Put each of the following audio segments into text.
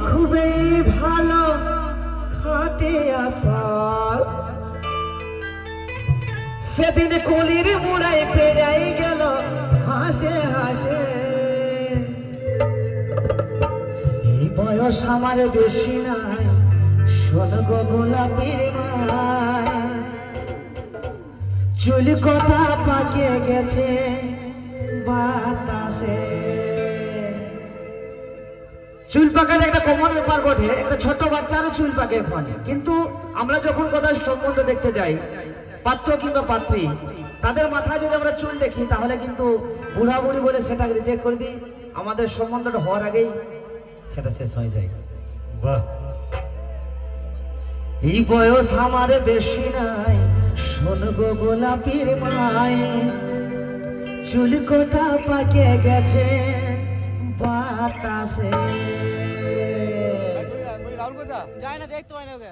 খুবই ভালো খাটে আসল সেদিন কলির মুড়াই পেরাই গেল হাসে হাসে এই বয়স আমার বেশি নাই শোন গো গোলাপের মায় চুল কটা পাকে গেছে বাতাসে চুল পাকার একটা কমন ব্যাপার ঘটে একটা ছোট বাচ্চারও চুল পাকে ফলে কিন্তু আমরা যখন কোথাও সম্বন্ধ দেখতে যাই পাত্র কিংবা পাত্রী তাদের মাথায় যদি আমরা চুল দেখি তাহলে কিন্তু বুড়া বুড়ি বলে সেটা রিজেক্ট করে দিই আমাদের সম্বন্ধটা হওয়ার আগেই সেটা শেষ হয়ে যায় বাহ এই বয়স আমার বেশি নাই শোন গো গোলাপীর মাই চুল কোটা পাকে গেছে বাতাসে রাহুল কোথা যায় না দেখতে পাই না ওকে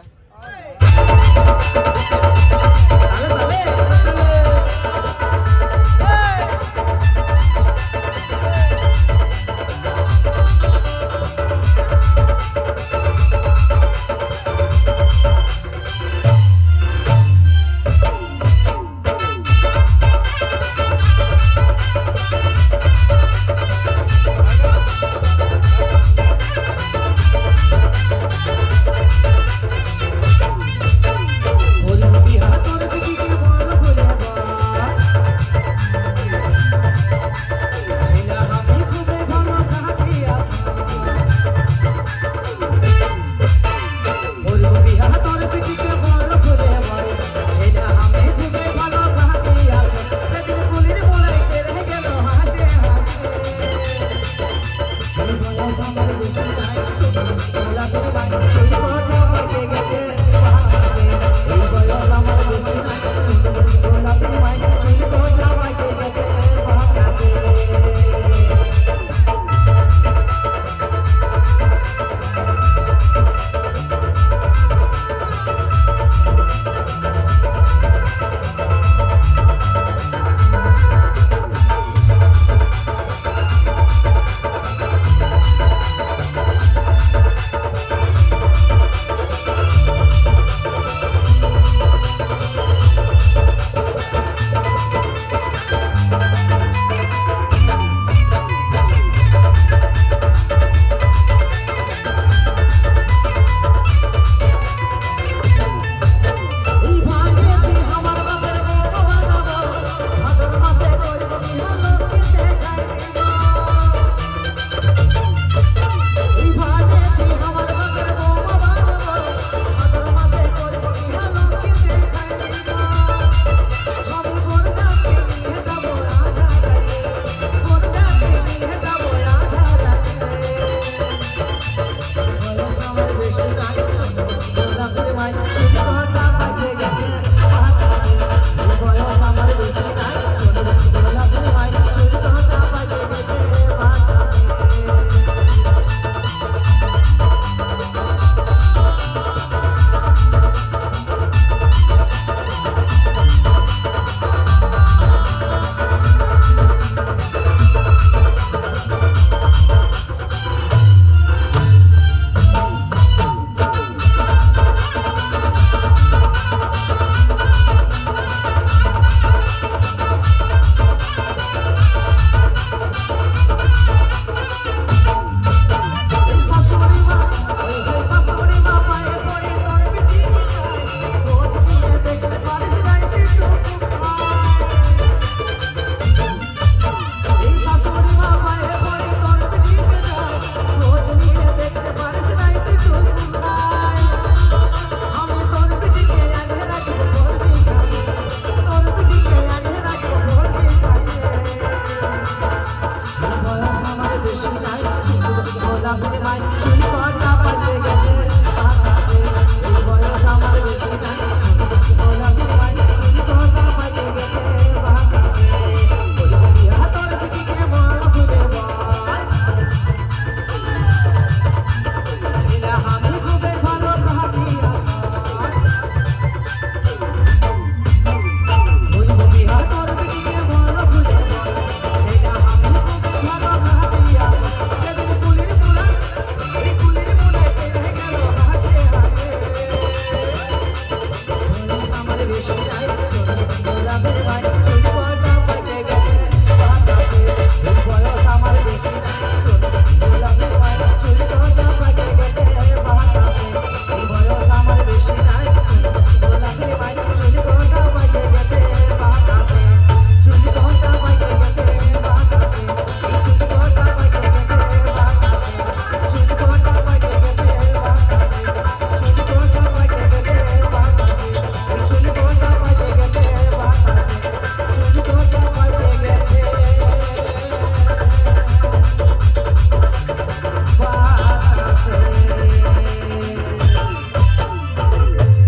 গোলাপের মাই চুল কটা পাকে গেছে